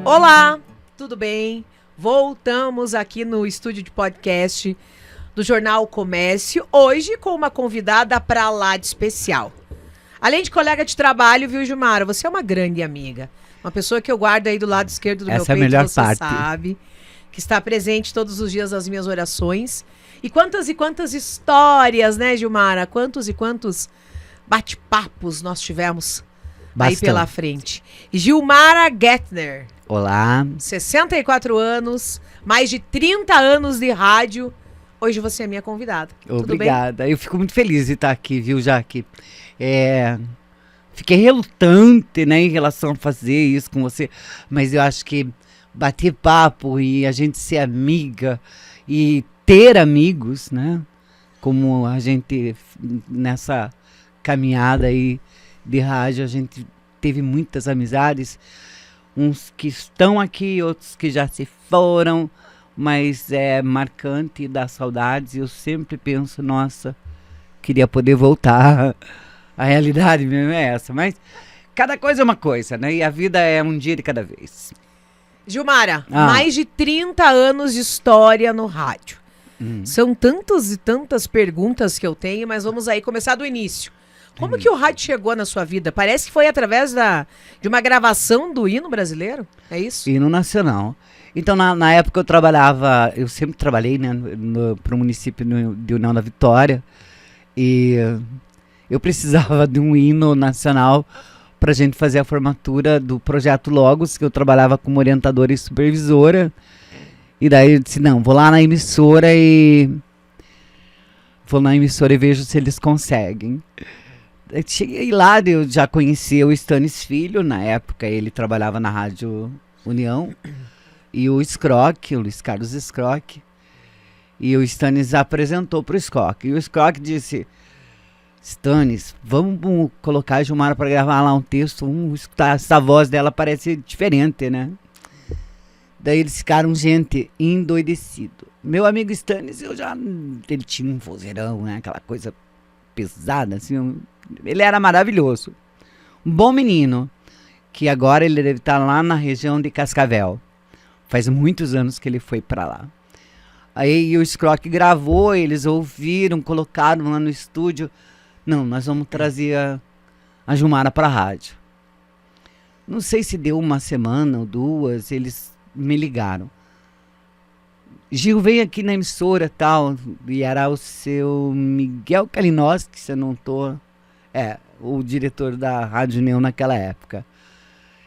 Olá, tudo bem? Voltamos aqui no estúdio de podcast do Jornal Comércio, hoje com uma convidada pra lá de especial. Além de colega de trabalho, viu, Gilmara? Você é uma grande amiga. Uma pessoa que eu guardo aí do lado esquerdo do meu peito, é a melhor você parte. sabe. Que está presente todos os dias nas minhas orações. E quantas histórias, né, Gilmara? Quantos e quantos bate-papos nós tivemos aí pela frente. Gilmara Gettner. Olá. 64 anos, mais de 30 anos de rádio. Hoje você é minha convidada. Obrigada. Tudo bem? Eu fico muito feliz de estar aqui, viu, Jaque? Fiquei relutante, né, em relação a fazer isso com você, mas eu acho que bater papo e a gente ser amiga e ter amigos, né, como a gente nessa caminhada aí de rádio, a gente teve muitas amizades, uns que estão aqui, outros que já se foram, mas é marcante e dá saudades. Eu sempre penso, nossa, queria poder voltar. A realidade mesmo é essa, mas cada coisa é uma coisa, né? E a vida é um dia de cada vez. Gilmara, mais de 30 anos de história no rádio. São tantas e tantas perguntas que eu tenho, mas vamos aí começar do início. Como que o rádio chegou na sua vida? Parece que foi através de uma gravação do hino brasileiro, é isso? Hino nacional. Então, na época eu trabalhava, eu sempre trabalhei, né, para o município de União da Vitória, e eu precisava de um hino nacional para a gente fazer a formatura do projeto Logos, que eu trabalhava como orientadora e supervisora. E daí eu disse, não, vou lá na emissora e vejo se eles conseguem. Eu cheguei lá, eu já conhecia o Stanis Filho, na época ele trabalhava na Rádio União, e o Scroc, o Luiz Carlos Scroc, e o Stanis apresentou para o Scroc, e o Scroc disse, Stanis, vamos colocar a Gilmara para gravar lá um texto, vamos escutar, essa voz dela parece diferente, né? Daí eles ficaram, gente, endoidecido. Meu amigo Stanis, ele tinha um vozeirão, né, aquela coisa pesada, assim, ele era maravilhoso. Um bom menino, que agora ele deve estar lá na região de Cascavel. Faz muitos anos que ele foi para lá. Aí o Scroc gravou, eles ouviram, colocaram lá no estúdio. Não, nós vamos trazer a Gilmara para a rádio. Não sei se deu uma semana ou duas, eles me ligaram. Gil, vem aqui na emissora tal, e era o seu Miguel Kalinowski, se eu não tô... o diretor da Rádio União naquela época.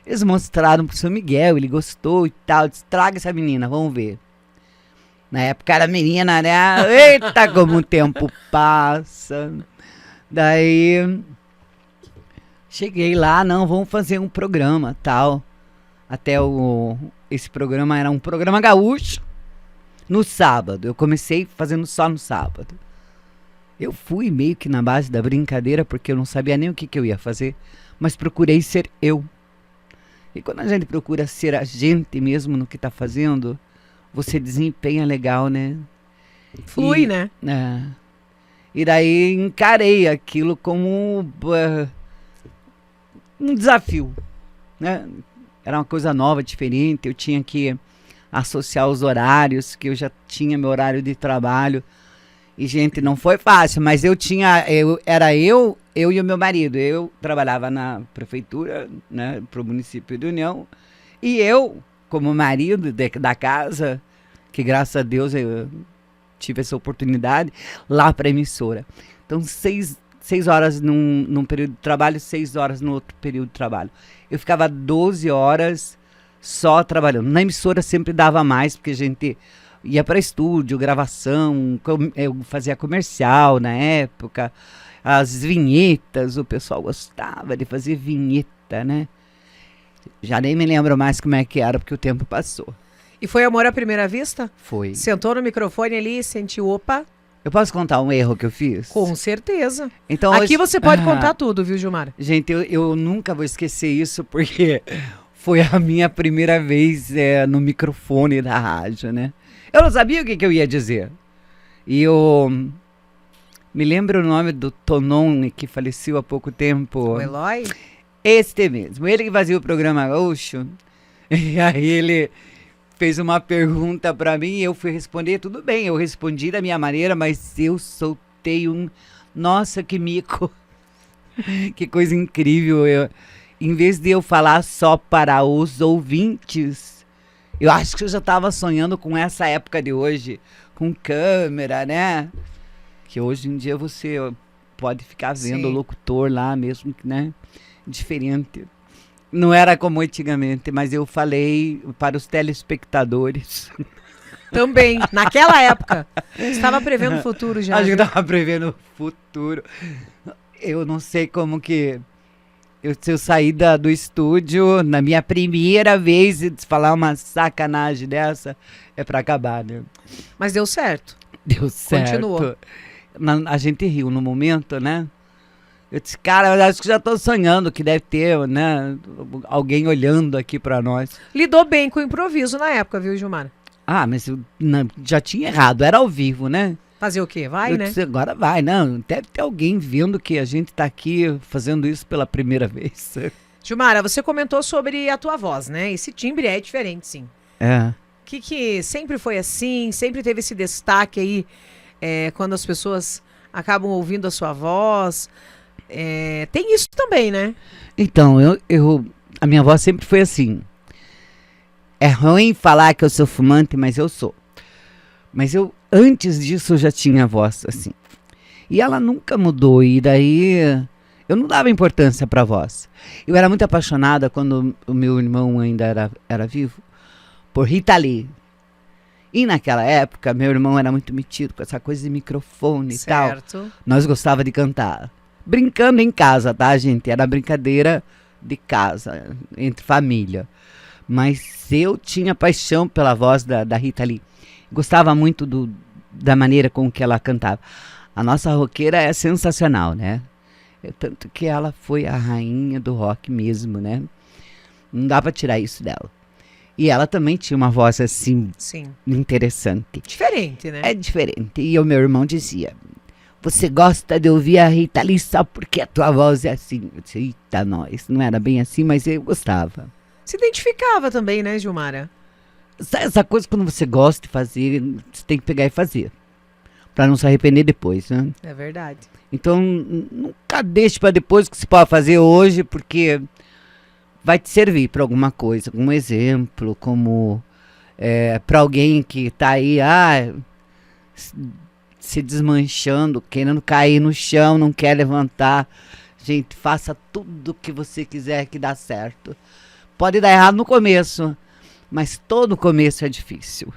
Eles mostraram pro seu Miguel, ele gostou e tal, disse, traga essa menina, vamos ver. Na época era menina, né? Eita, como o tempo passa. Daí, cheguei lá, não, vamos fazer um programa, tal. Esse programa era um programa gaúcho, no sábado. Eu comecei fazendo só no sábado. Eu fui meio que na base da brincadeira, porque eu não sabia nem o que eu ia fazer, mas procurei ser eu. E quando a gente procura ser a gente mesmo no que tá fazendo, você desempenha legal, né? Flui, né? E daí encarei aquilo como um desafio, né? Era uma coisa nova, diferente, eu tinha que associar os horários, que eu já tinha meu horário de trabalho. E, gente, não foi fácil, mas era eu e o meu marido. Eu trabalhava na prefeitura, né, pro município de União, e eu, como marido da casa, que graças a Deus eu tive essa oportunidade, lá para a emissora. Então, 6 horas num período de trabalho, 6 horas no outro período de trabalho. Eu ficava 12 horas só trabalhando. Na emissora sempre dava mais, porque a gente ia para estúdio, gravação, eu fazia comercial na época, as vinhetas, o pessoal gostava de fazer vinheta, né? Já nem me lembro mais como é que era, porque o tempo passou. E foi amor à primeira vista? Foi. Sentou no microfone ali e sentiu, opa... Eu posso contar um erro que eu fiz? Com certeza. Então, aqui você pode contar tudo, viu, Gilmara? Gente, eu nunca vou esquecer isso, porque foi a minha primeira vez no microfone da rádio, né? Eu não sabia o que eu ia dizer. E eu me lembro o nome do Tonon, que faleceu há pouco tempo. O Eloy? Este mesmo, ele que fazia o programa Gaúcho. E aí ele fez uma pergunta pra mim e eu fui responder, tudo bem, eu respondi da minha maneira, mas eu soltei um, nossa, que mico, que coisa incrível. Em vez de eu falar só para os ouvintes, eu acho que eu já estava sonhando com essa época de hoje, com câmera, né? Que hoje em dia você pode ficar vendo o locutor lá mesmo, né? Diferente. Não era como antigamente, mas eu falei para os telespectadores. Também, naquela época. Você estava prevendo o futuro já. Acho que estava prevendo o futuro. Eu não sei como que... Se eu sair do estúdio, na minha primeira vez, e falar uma sacanagem dessa, é para acabar, né? Mas deu certo. Deu certo. Continuou. A gente riu no momento, né? Eu disse, cara, eu acho que já tô sonhando que deve ter, né, alguém olhando aqui pra nós. Lidou bem com o improviso na época, viu, Gilmar? Ah, mas já tinha errado, era ao vivo, né? Fazer o quê? Vai, Eu né? disse, agora vai, não, deve ter alguém vendo que a gente tá aqui fazendo isso pela primeira vez. Gilmara, você comentou sobre a tua voz, né? Esse timbre é diferente, sim. É. Que sempre foi assim, sempre teve esse destaque aí, quando as pessoas acabam ouvindo a sua voz. Tem isso também, né? Então, a minha voz sempre foi assim. É ruim falar que eu sou fumante, mas eu sou. Mas antes disso, eu já tinha voz assim. E ela nunca mudou, e daí eu não dava importância pra voz. Eu era muito apaixonada, quando o meu irmão ainda era vivo, por Rita Lee. E naquela época, meu irmão era muito metido com essa coisa de microfone e tal. Certo. Nós gostava de cantar. Brincando em casa, tá, gente? Era brincadeira de casa, entre família. Mas eu tinha paixão pela voz da Rita Lee. Gostava muito da maneira com que ela cantava. A nossa roqueira é sensacional, né? Tanto que ela foi a rainha do rock mesmo, né? Não dá pra tirar isso dela. E ela também tinha uma voz assim, Sim. interessante. Diferente, né? É diferente. E o meu irmão dizia... Você gosta de ouvir a Rita Lee só porque a tua voz é assim. Eu disse, eita, nós. Não era bem assim, mas eu gostava. Se identificava também, né, Gilmara? Essa coisa, quando você gosta de fazer, você tem que pegar e fazer. Pra não se arrepender depois, né? É verdade. Então, nunca deixe pra depois que você pode fazer hoje, porque vai te servir pra alguma coisa. Como exemplo, como pra alguém que tá aí, se desmanchando, querendo cair no chão, não quer levantar. Gente, faça tudo o que você quiser que dá certo. Pode dar errado no começo, mas todo começo é difícil.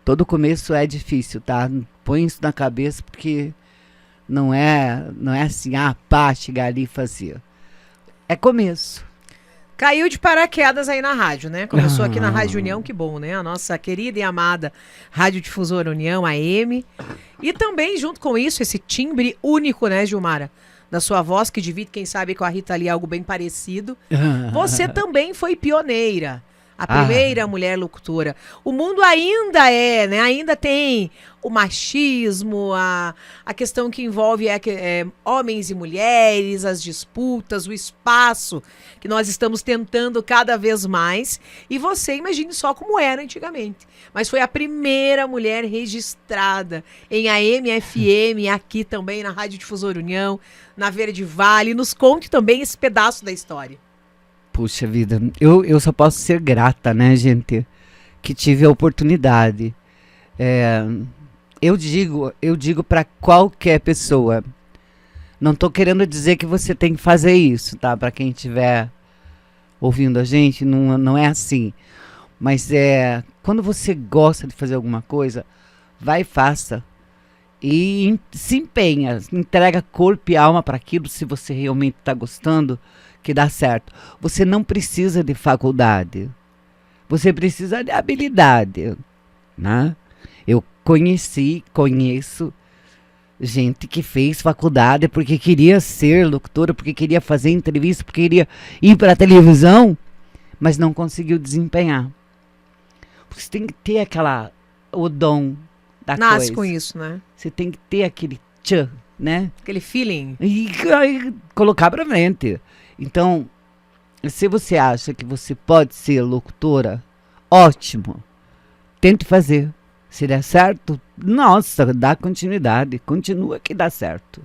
Todo começo é difícil, tá? Põe isso na cabeça, porque não é assim, pá, chegar ali e fazer. É começo. Caiu de paraquedas aí na rádio, né? Começou aqui na Rádio União, que bom, né? A nossa querida e amada Rádio Difusora União, AM. E também, junto com isso, esse timbre único, né, Gilmara? Da sua voz, que divide, quem sabe, com a Rita Lee, algo bem parecido. Você também foi pioneira. A primeira mulher locutora. O mundo ainda né? Ainda tem o machismo, a questão que envolve homens e mulheres, as disputas, o espaço que nós estamos tentando cada vez mais. E você, imagine só como era antigamente. Mas foi a primeira mulher registrada em AM, FM, aqui também na Rádio Difusora União, na Verde Vale. Nos conte também esse pedaço da história. Puxa vida, eu só posso ser grata, né, gente, que tive a oportunidade. Eu digo para qualquer pessoa, não tô querendo dizer que você tem que fazer isso, tá? Para quem estiver ouvindo a gente, não é assim. Mas quando você gosta de fazer alguma coisa, vai e faça. E se empenha, entrega corpo e alma para aquilo, se você realmente está gostando, que dá certo. Você não precisa de faculdade. Você precisa de habilidade, né? Eu conheço gente que fez faculdade porque queria ser locutora, porque queria fazer entrevista, porque queria ir para a televisão, mas não conseguiu desempenhar. Você tem que ter o dom da coisa. Nasce com isso, né? Você tem que ter aquele tchan, né? Aquele feeling. E colocar pra frente. Então, Se você acha que você pode ser locutora, ótimo. Tente fazer. Se der certo, nossa, dá continuidade. Continua que dá certo.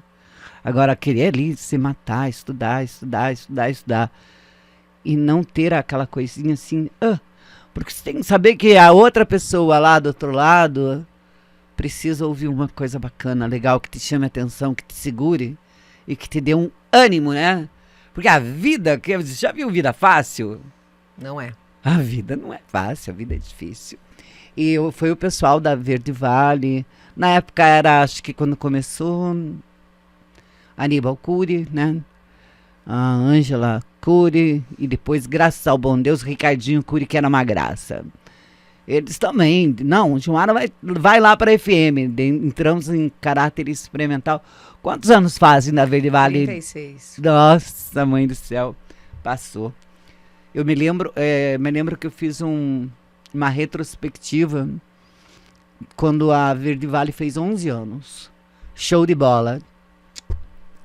Agora, querer ali se matar, estudar. E não ter aquela coisinha assim. Porque você tem que saber que a outra pessoa lá do outro lado precisa ouvir uma coisa bacana, legal, que te chame a atenção, que te segure e que te dê um ânimo, né? Porque a vida, já viu vida fácil? Não é. A vida não é fácil, a vida é difícil. E foi o pessoal da Verde Vale. Na época era, acho que quando começou, Aníbal Cury, né? A Ângela Cury. E depois, graças ao bom Deus, Ricardinho Cury, que era uma graça. Eles também. Não, o Gilmar vai lá para a FM. Entramos em caráter experimental. Quantos anos fazem na Verde Vale? 36. Nossa, mãe do céu. Passou. Eu me lembro que eu fiz uma retrospectiva quando a Verde Vale fez 11 anos. Show de bola.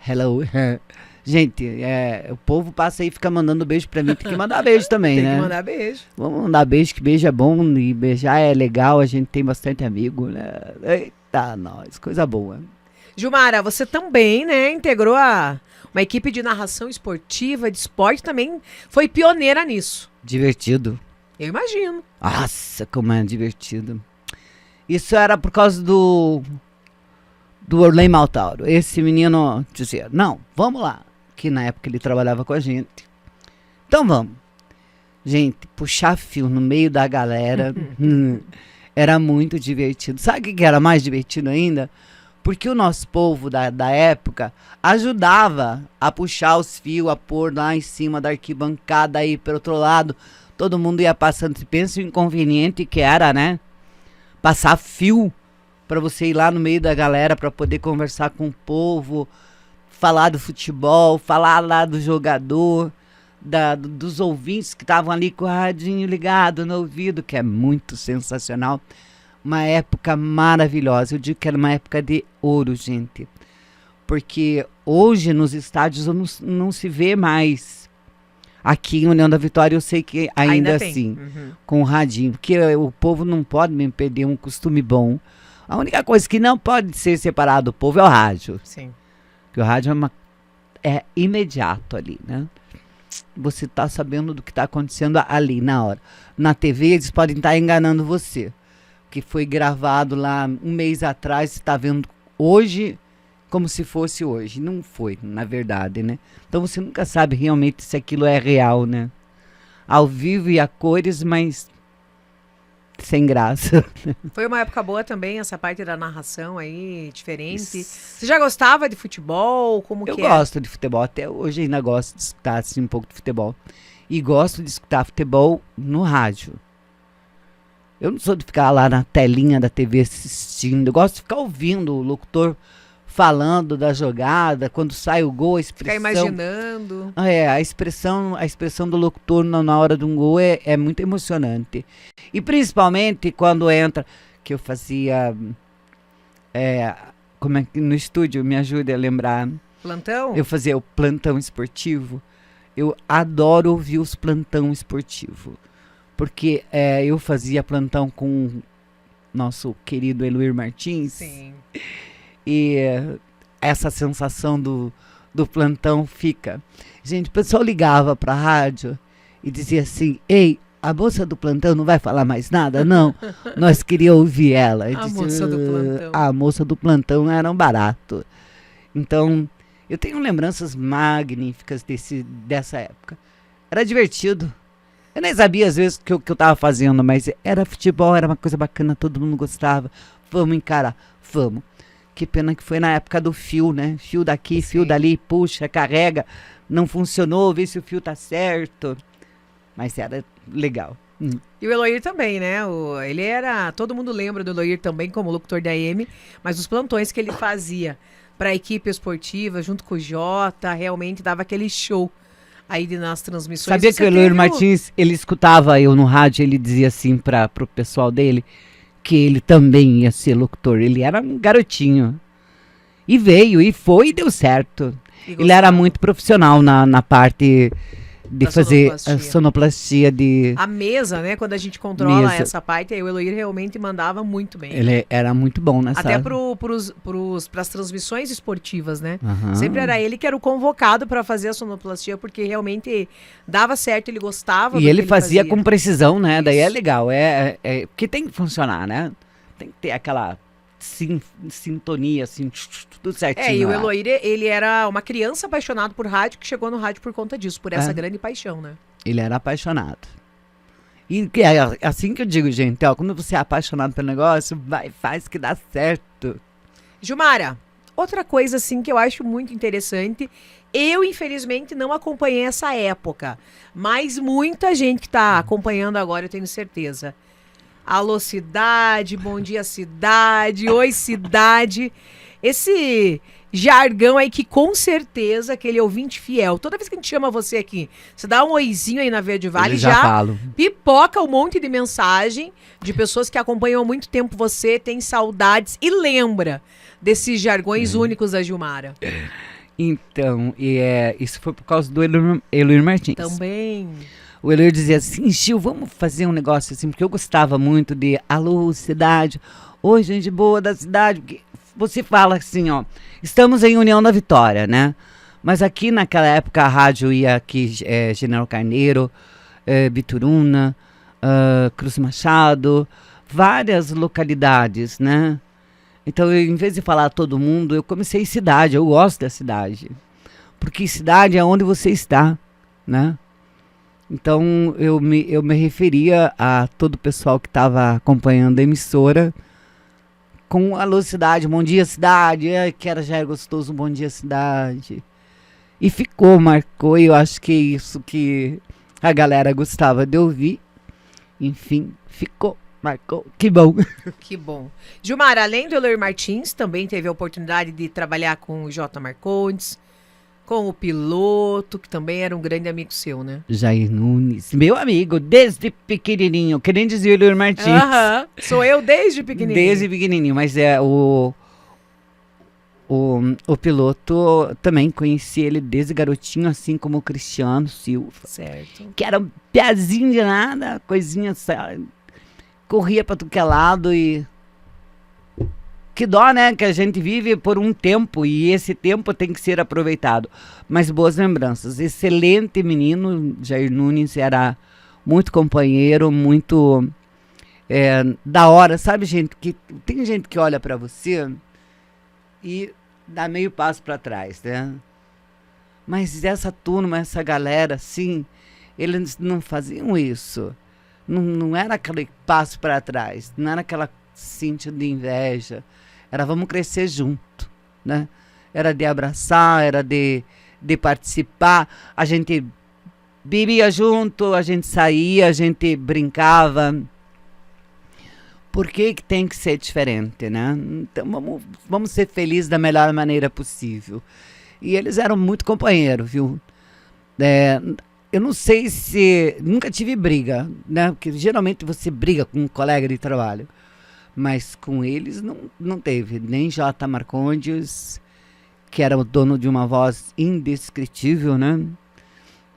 Hello. Gente, o povo passa aí e fica mandando beijo pra mim. Tem que mandar beijo também, né? Tem que mandar beijo. Vamos mandar beijo, que beijo é bom e beijar é legal. A gente tem bastante amigo, né? Eita, nós, coisa boa. Gilmara, você também, né, integrou uma equipe de narração esportiva, de esporte, também foi pioneira nisso. Divertido. Eu imagino. Nossa, como é divertido. Isso era por causa do Orley Maltauro. Esse menino dizia, não, vamos lá. Que na época ele trabalhava com a gente. Então vamos. Gente, puxar fio no meio da galera era muito divertido. Sabe o que era mais divertido ainda? Porque o nosso povo da época ajudava a puxar os fios, a pôr lá em cima da arquibancada, aí para outro lado. Todo mundo ia passando. Você pensa o inconveniente que era, né? Passar fio para você ir lá no meio da galera para poder conversar com o povo, falar do futebol, falar lá do jogador, dos ouvintes que estavam ali com o radinho ligado no ouvido, que é muito sensacional. Uma época maravilhosa. Eu digo que era uma época de ouro, gente. Porque hoje nos estádios não se vê mais. Aqui em União da Vitória eu sei que ainda assim, com o radinho. Porque o povo não pode me perder um costume bom. A única coisa que não pode ser separado do povo é o rádio. Sim. Porque o rádio é imediato ali, né? Você está sabendo do que está acontecendo ali na hora. Na TV eles podem estar enganando você. Que foi gravado lá um mês atrás, você está vendo hoje como se fosse hoje. Não foi, na verdade, né? Então você nunca sabe realmente se aquilo é real, né? Ao vivo e a cores, mas sem graça. Foi uma época boa também, essa parte da narração aí, diferente. Você já gostava de futebol? Eu gosto de futebol, até hoje ainda gosto de escutar assim, um pouco de futebol. E gosto de escutar futebol no rádio. Eu não sou de ficar lá na telinha da TV assistindo. Eu gosto de ficar ouvindo o locutor falando da jogada, quando sai o gol, a expressão. Ficar imaginando. A expressão do locutor na hora de um gol é muito emocionante. E principalmente quando entra, que eu fazia como é que no estúdio, me ajude a lembrar. Plantão? Eu fazia o plantão esportivo. Eu adoro ouvir os plantão esportivo. Porque eu fazia plantão com nosso querido Eloir Martins. Sim. E essa sensação do plantão fica. Gente, o pessoal ligava para a rádio e dizia assim, ei, a moça do plantão não vai falar mais nada? Não, nós queríamos ouvir ela. Moça do plantão. A moça do plantão era um barato. Então, eu tenho lembranças magníficas dessa época. Era divertido. Eu nem sabia, às vezes, o que eu estava fazendo, mas era futebol, era uma coisa bacana, todo mundo gostava. Vamos encarar, vamos. Que pena que foi na época do fio, né? Fio daqui, fio dali, puxa, carrega. Não funcionou, vê se o fio tá certo. Mas era legal. E o Eloir também, né? Ele era... Todo mundo lembra do Eloir também como locutor da AM, mas os plantões que ele fazia para a equipe esportiva, junto com o Jota, realmente dava aquele show. Aí nas transmissões. Sabia que o Eloir Martins, ele escutava eu no rádio, ele dizia assim pro pessoal dele, que ele também ia ser locutor. Ele era um garotinho. E veio, e foi, e deu certo. Ele era muito profissional na parte de Da fazer a sonoplastia. sonoplastia de... A mesa, né? Quando a gente controla Mesa. essa parte, aí o Eloir realmente mandava muito bem. Ele era muito bom nessa... Até pras transmissões esportivas, né? Aham. Sempre era ele que era o convocado para fazer a sonoplastia, porque realmente dava certo, ele gostava. E do ele que fazia com precisão, né? Daí é Isso. legal. Porque tem que funcionar, né? Tem que ter aquela sintonia, assim, tudo certinho. E o lá. Eloir, ele era uma criança apaixonado por rádio que chegou no rádio por conta disso, por essa É. grande paixão, né? Ele era apaixonado. E que é assim que eu digo, gente, ó, quando você é apaixonado pelo negócio, vai, faz que dá certo. Gilmara, outra coisa assim que eu acho muito interessante, eu infelizmente não acompanhei essa época, mas muita gente que tá acompanhando agora, eu tenho certeza. Alô cidade, bom dia cidade, oi cidade. Esse jargão aí que com certeza aquele ouvinte fiel, toda vez que a gente chama você aqui, você dá um oizinho aí na Verde Vale, Ele já falo. pipoca um monte de mensagem de pessoas que acompanham há muito tempo você, tem saudades e lembra desses jargões únicos da Gilmara. Então, isso foi por causa do Eloir Martins. Também. O Eloir dizia assim, Gil, vamos fazer um negócio assim, porque eu gostava muito de alô, cidade, oi, gente boa da cidade, porque você fala assim, ó, estamos em União da Vitória, né? Mas aqui naquela época a rádio ia aqui, General Carneiro, Bituruna, Cruz Machado, várias localidades, né? Então, em vez de falar todo mundo, eu comecei cidade, eu gosto da cidade. Porque cidade é onde você está, né? Então, eu me referia a todo o pessoal que estava acompanhando a emissora com alô cidade, bom dia cidade, que já era gostoso, bom dia cidade. E marcou, e eu acho que é isso que a galera gostava de ouvir. Enfim, marcou, que bom. Que bom. Gilmar, além do Eloir Martins, também teve a oportunidade de trabalhar com o J. Marcondes, com o Piloto, que também era um grande amigo seu, né? Jair Nunes, meu amigo, desde pequenininho, que nem dizia o Eloir Martins. Aham, sou eu desde pequenininho. Desde pequenininho, mas o Piloto também conheci ele desde garotinho, assim como o Cristiano Silva. Certo. Que era um piazinho de nada, coisinha, sabe? Corria pra tudo que é lado e... Que dó, né? Que a gente vive por um tempo e esse tempo tem que ser aproveitado. Mas boas lembranças. Excelente menino, Jair Nunes, era muito companheiro, muito da hora. Sabe, gente, que tem gente que olha pra você e dá meio passo pra trás, né? Mas essa turma, essa galera, assim, eles não faziam isso. Não era aquele passo pra trás, não era aquela cinta de inveja. Era vamos crescer junto, né? Era de abraçar, era de participar. A gente bebia junto, a gente saía, a gente brincava. Por que tem que ser diferente, né? Então vamos ser felizes da melhor maneira possível. E eles eram muito companheiros, viu? Eu não sei se... Nunca tive briga, né? Porque geralmente você briga com um colega de trabalho. Mas com eles não teve. Nem J. Marcondes, que era o dono de uma voz indescritível, né?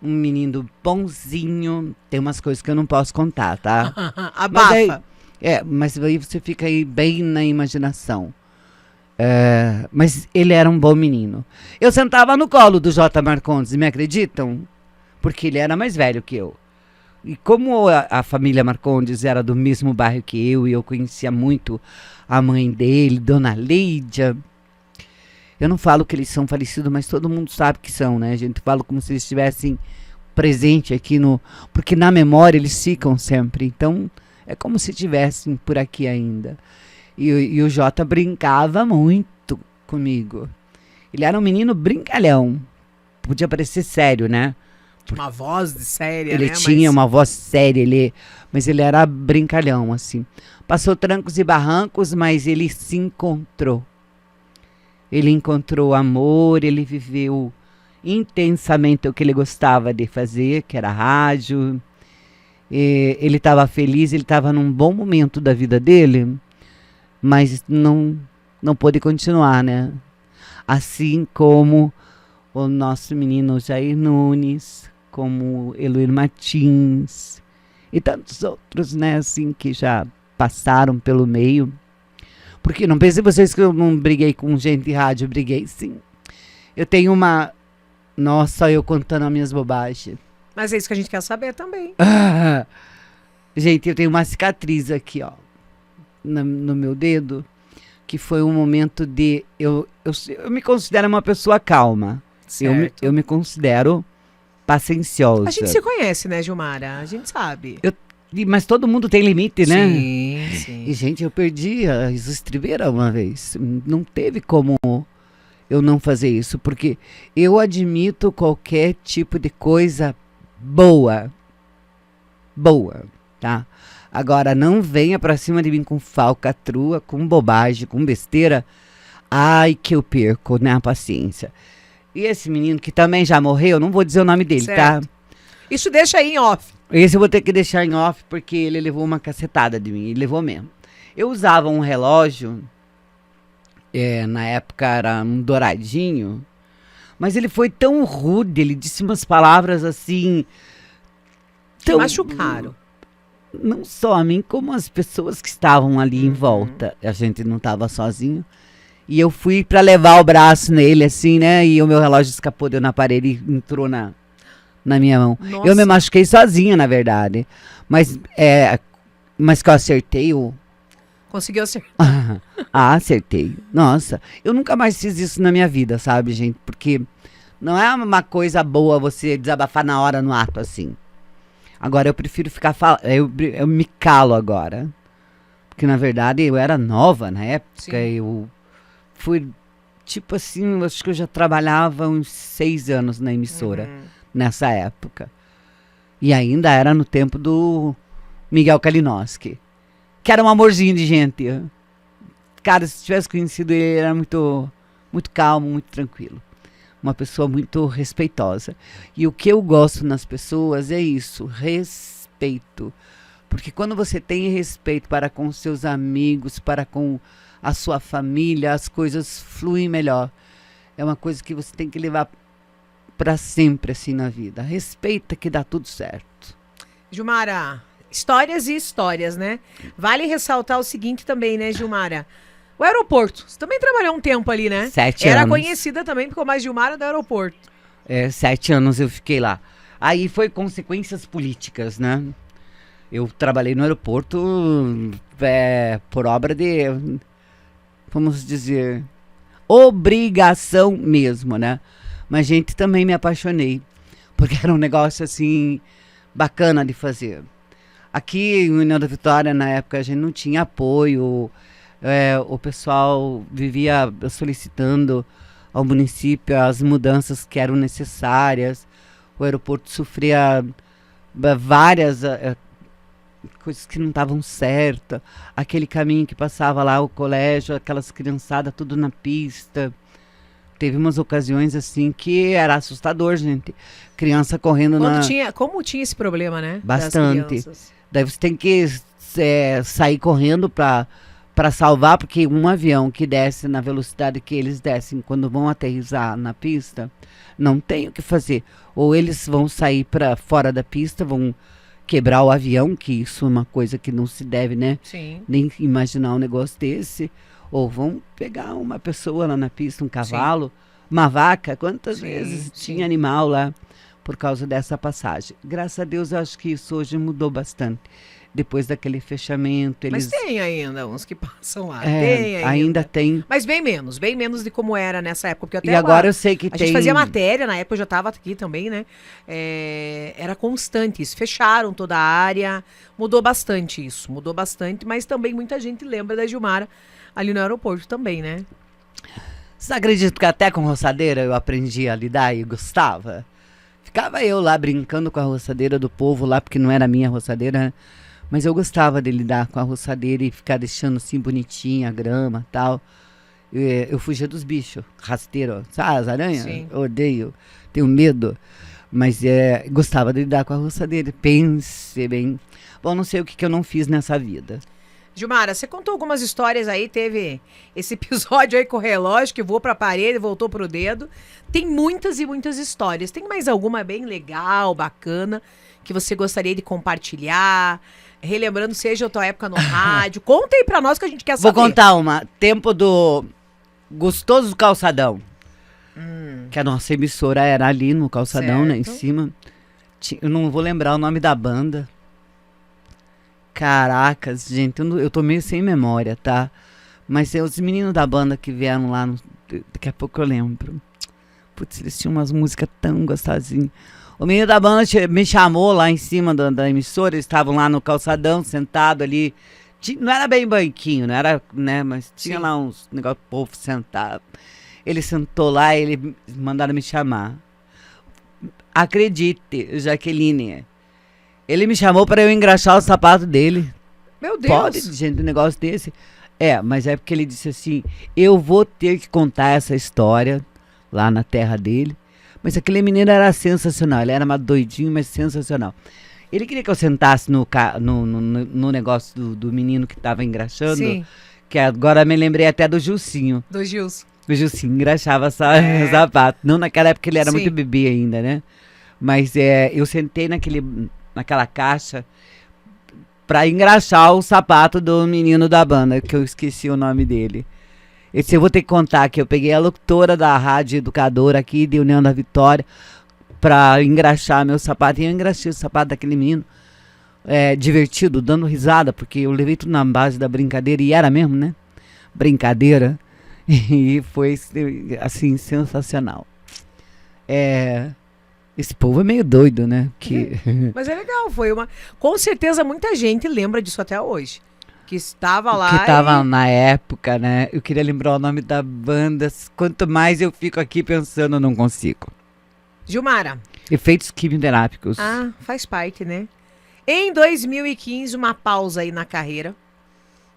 Um menino bonzinho. Tem umas coisas que eu não posso contar, tá? Abafa. Mas aí você fica aí bem na imaginação. Mas ele era um bom menino. Eu sentava no colo do J. Marcondes, me acreditam? Porque ele era mais velho que eu. E como a família Marcondes era do mesmo bairro que eu, e eu conhecia muito a mãe dele, Dona Lídia, eu não falo que eles são falecidos, mas todo mundo sabe que são, né? A gente fala como se eles estivessem presentes aqui porque na memória eles ficam sempre. Então, é como se estivessem por aqui ainda. E o Jota brincava muito comigo. Ele era um menino brincalhão. Podia parecer sério, né? Uma voz de séria, Ele né? tinha uma voz séria, mas ele era brincalhão, assim. Passou trancos e barrancos, mas ele se encontrou. Ele encontrou amor, ele viveu intensamente o que ele gostava de fazer, que era rádio. Ele estava feliz, ele estava num bom momento da vida dele, mas não pôde continuar, né? Assim como o nosso menino Jair Nunes, como Eloir Martins e tantos outros, né, assim, que já passaram pelo meio. Porque não pensem vocês que eu não briguei com gente de rádio, eu briguei sim. Eu tenho uma... Nossa, eu contando as minhas bobagens. Mas é isso que a gente quer saber também. Gente, eu tenho uma cicatriz aqui, ó, no meu dedo, que foi um momento de... Eu me considero uma pessoa calma. Certo. Eu me considero pacienciosa. A gente se conhece, né, Gilmara? A gente sabe. Mas todo mundo tem limite, né? Sim, sim. E, gente, eu perdi a estribeira uma vez. Não teve como eu não fazer isso, porque eu admito qualquer tipo de coisa boa. Boa, tá? Agora, não venha pra cima de mim com falcatrua, com bobagem, com besteira. Ai, que eu perco, né, a paciência. E esse menino que também já morreu, não vou dizer o nome dele, Certo. tá? Isso deixa aí em off. Esse eu vou ter que deixar em off, porque ele levou uma cacetada de mim. Ele levou mesmo. Eu usava um relógio, na época era um douradinho, mas ele foi tão rude, ele disse umas palavras assim... Te machucaram. Não só a mim, como as pessoas que estavam ali em volta. A gente não estava sozinho. E eu fui pra levar o braço nele, assim, né? E o meu relógio escapou, deu na parede e entrou na minha mão. Nossa. Eu me machuquei sozinha, na verdade. Mas que eu acertei o... Conseguiu acertar. Acertei. Nossa, eu nunca mais fiz isso na minha vida, sabe, gente? Porque não é uma coisa boa você desabafar na hora, no ato, assim. Agora, eu prefiro ficar falando. Eu me calo agora. Porque, na verdade, eu era nova na época. Sim. Eu fui, tipo assim, acho que eu já trabalhava uns 6 anos na emissora, nessa época. E ainda era no tempo do Miguel Kalinowski, que era um amorzinho de gente. Cara, se tivesse conhecido ele, era muito, muito calmo, muito tranquilo. Uma pessoa muito respeitosa. E o que eu gosto nas pessoas é isso, respeito. Porque quando você tem respeito para com seus amigos, para com a sua família, as coisas fluem melhor. É uma coisa que você tem que levar para sempre assim na vida. Respeita que dá tudo certo. Gilmara, histórias e histórias, né? Vale ressaltar o seguinte também, né, Gilmara? O aeroporto. Você também trabalhou um tempo ali, né? 7 Era anos. conhecida também como a Gilmara do aeroporto. 7 anos eu fiquei lá. Aí foi consequências políticas, né? Eu trabalhei no aeroporto por obra de, vamos dizer, obrigação mesmo, né? Mas, gente, também me apaixonei. Porque era um negócio, assim, bacana de fazer. Aqui em União da Vitória, na época, a gente não tinha apoio. O pessoal vivia solicitando ao município as mudanças que eram necessárias. O aeroporto sofria várias coisas que não estavam certas. Aquele caminho que passava lá, o colégio, aquelas criançadas tudo na pista. Teve umas ocasiões assim que era assustador, gente. Criança correndo Como tinha esse problema, né? Bastante. Daí você tem que sair correndo para salvar, porque um avião que desce na velocidade que eles descem quando vão aterrissar na pista, não tem o que fazer. Ou eles vão sair para fora da pista, vão quebrar o avião, que isso é uma coisa que não se deve, né? Sim. Nem imaginar um negócio desse. Ou vão pegar uma pessoa lá na pista, um cavalo, uma vaca. Quantas vezes tinha animal lá por causa dessa passagem? Graças a Deus, eu acho que isso hoje mudou bastante. Depois daquele fechamento. Mas tem ainda uns que passam lá. Tem ainda tem. Mas bem menos de como era nessa época. Porque até e agora eu sei que a tem. gente fazia matéria, na época eu já estava aqui também, né? Era constante isso. Fecharam toda a área, mudou bastante isso. Mudou bastante, mas também muita gente lembra da Gilmara ali no aeroporto também, né? Você acredita que até com roçadeira eu aprendi a lidar e gostava? Ficava eu lá brincando com a roçadeira do povo lá, porque não era minha roçadeira, né? Mas eu gostava de lidar com a roçadeira e ficar deixando assim bonitinha a grama e tal. Eu fugia dos bichos, rasteiro, sabe, as aranhas? Sim. Eu odeio, tenho medo. Mas gostava de lidar com a roçadeira. Pense bem. Bom, não sei o que eu não fiz nessa vida. Gilmara, você contou algumas histórias aí, teve esse episódio aí com o relógio que voou pra parede, voltou pro dedo. Tem muitas e muitas histórias. Tem mais alguma bem legal, bacana, que você gostaria de compartilhar? Relembrando, seja a tua época no rádio. Conta aí pra nós que a gente quer Vou saber. contar uma. Tempo do Gostoso Calçadão. Que a nossa emissora era ali no Calçadão, né? Em Certo. cima. Eu não vou lembrar o nome da banda. Caracas, gente, eu tô meio sem memória, tá? Mas é os meninos da banda que vieram lá, daqui a pouco eu lembro. Putz, eles tinham umas músicas tão gostosinhas. O menino da banda me chamou lá em cima da emissora, eles estavam lá no calçadão, sentado ali. Não era bem banquinho, não era, né? Mas tinha Sim. lá uns negócio de povo sentado. Ele sentou lá e ele mandaram me chamar. Acredite, Jaqueline. Ele me chamou para eu engraxar o sapato dele. Meu Deus. Pode, gente, um negócio desse? É, mas é porque ele disse assim, eu vou ter que contar essa história lá na terra dele. Mas aquele menino era sensacional, ele era mais doidinho, mas sensacional. Ele queria que eu sentasse no negócio do menino que tava engraxando, Sim, que agora me lembrei até do Gilcinho. do Gilson. O Gilcinho engraxava sapato. Não naquela época ele era Sim. muito bebê ainda, né? Mas eu sentei naquela caixa pra engraxar o sapato do menino da banda, que eu esqueci o nome dele. Esse eu vou ter que contar que eu peguei a locutora da rádio educadora aqui de União da Vitória pra engraxar meu sapato. E eu engraxei o sapato daquele menino. Divertido, dando risada, porque eu levei tudo na base da brincadeira, e era mesmo, né? Brincadeira. E foi, assim, sensacional. Esse povo é meio doido, né? Mas é legal, foi uma... Com certeza muita gente lembra disso até hoje. Que estava lá Que tava na época, né? Eu queria lembrar o nome da banda. Quanto mais eu fico aqui pensando, eu não consigo. Gilmara. Efeitos quimioterápicos. Ah, faz parte, né? Em 2015, uma pausa aí na carreira,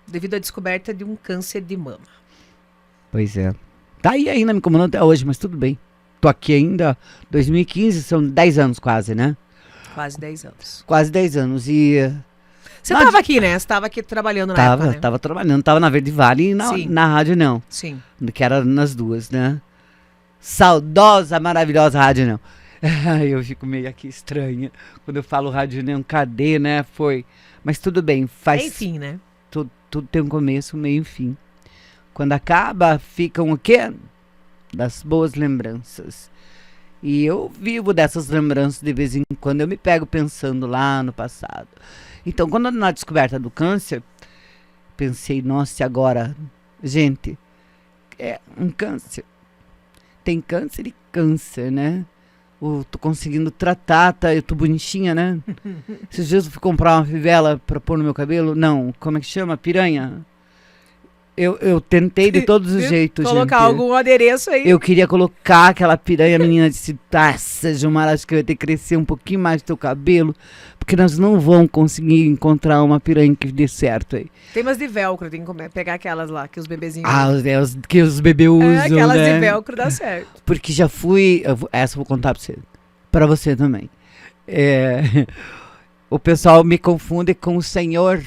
devido à descoberta de um câncer de mama. Pois é. Tá aí ainda me incomodando até hoje, mas tudo bem. Tô aqui ainda. 2015 são 10 anos quase, né? Quase 10 anos. Quase 10 anos. E Você Mas- estava aqui, né? Você estava aqui trabalhando na época, né? tava trabalhando. Tava na Verde Vale e Sim. na rádio não. Sim. Que era nas duas, né? Saudosa, maravilhosa Rádio Não. Eu fico meio aqui estranha. Quando eu falo Rádio Não, cadê, né? Foi. Mas tudo bem, faz. Enfim, né? Tudo tem um começo, um meio e um fim. Quando acaba, ficam o quê? Das boas lembranças. E eu vivo dessas lembranças de vez em quando. Eu me pego pensando lá no passado. Então, quando na descoberta do câncer, pensei, nossa, e agora? Gente, é um câncer. Tem câncer e câncer, né? Tô conseguindo tratar, tá? Eu tô bonitinha, né? Esses dias eu fui comprar uma fivela pra pôr no meu cabelo. Não, como é que chama? Piranha. Eu tentei de todos os jeitos, Colocar gente. algum adereço aí. Eu queria colocar aquela piranha, a menina disse, taça, Gilmar, acho que vai ter que crescer um pouquinho mais do teu cabelo, porque nós não vamos conseguir encontrar uma piranha que dê certo aí. Tem umas de velcro, tem que pegar aquelas lá que os bebezinhos... Que os bebês usam, aquelas né? de velcro dá certo. Porque já fui, essa eu vou contar pra você também. O pessoal me confunde com o senhor...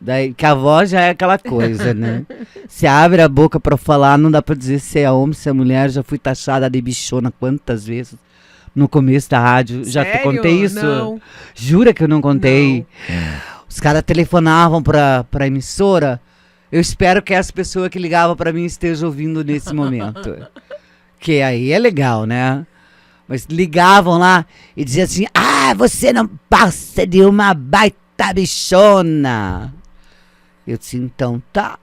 Daí, que a voz já é aquela coisa, né? Se abre a boca pra falar, não dá pra dizer se é homem, se é mulher. Já fui taxada de bichona quantas vezes no começo da rádio. Já te Sério? contei isso? Não. Jura que eu não contei? Os caras telefonavam pra emissora. Eu espero que as pessoas que ligavam pra mim estejam ouvindo nesse momento. Que aí é legal, né? Mas ligavam lá e diziam assim, você não passa de uma baita bichona. Eu disse, então tá.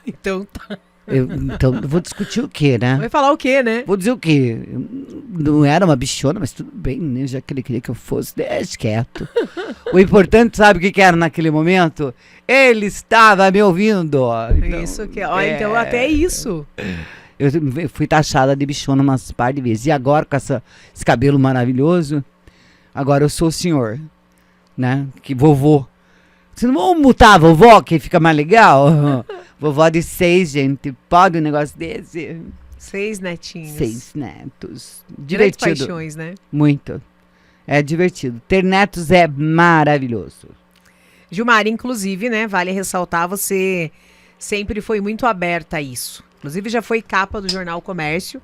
Então tá. Então eu vou discutir o quê, né? Vai falar o quê, né? Vou dizer o quê? Eu não era uma bichona, mas tudo bem, né? Já que ele queria que eu fosse, deixa quieto. O importante, sabe o que era naquele momento? Ele estava me ouvindo. Então, Isso que... Ó, então até isso. Eu fui taxada de bichona umas par de vezes. E agora, com esse cabelo maravilhoso, agora eu sou o senhor, né? Que vovô. Vocês não vão mutar a vovó, que fica mais legal? Vovó de 6, gente. Pode um negócio desse? 6 netinhos. 6 netos. Grandes Divertido. paixões, né? Muito. É divertido. Ter netos é maravilhoso. Gilmara, inclusive, né, vale ressaltar, você sempre foi muito aberta a isso. Inclusive já foi capa do Jornal Comércio,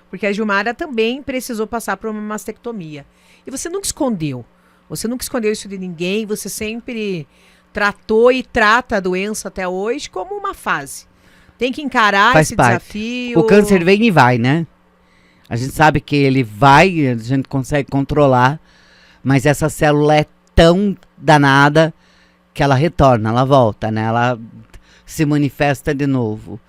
porque a Gilmara também precisou passar por uma mastectomia. E você nunca escondeu. Você nunca escondeu isso de ninguém, você sempre tratou e trata a doença até hoje como uma fase. Tem que encarar Faz esse parte. desafio. O câncer vem e vai, né? A gente sabe que ele vai, a gente consegue controlar, mas essa célula é tão danada que ela retorna, ela volta, né? Ela se manifesta de novo.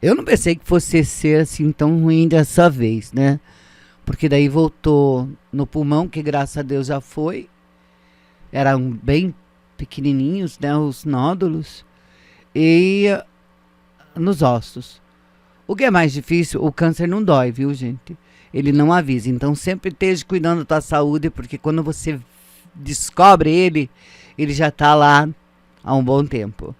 Eu não pensei que fosse ser assim tão ruim dessa vez, né? Porque daí voltou no pulmão, que graças a Deus já foi. Eram bem pequenininhos, né? Os nódulos. E nos ossos. O que é mais difícil, o câncer não dói, viu, gente? Ele não avisa. Então sempre esteja cuidando da tua saúde, porque quando você descobre ele, ele já está lá há um bom tempo.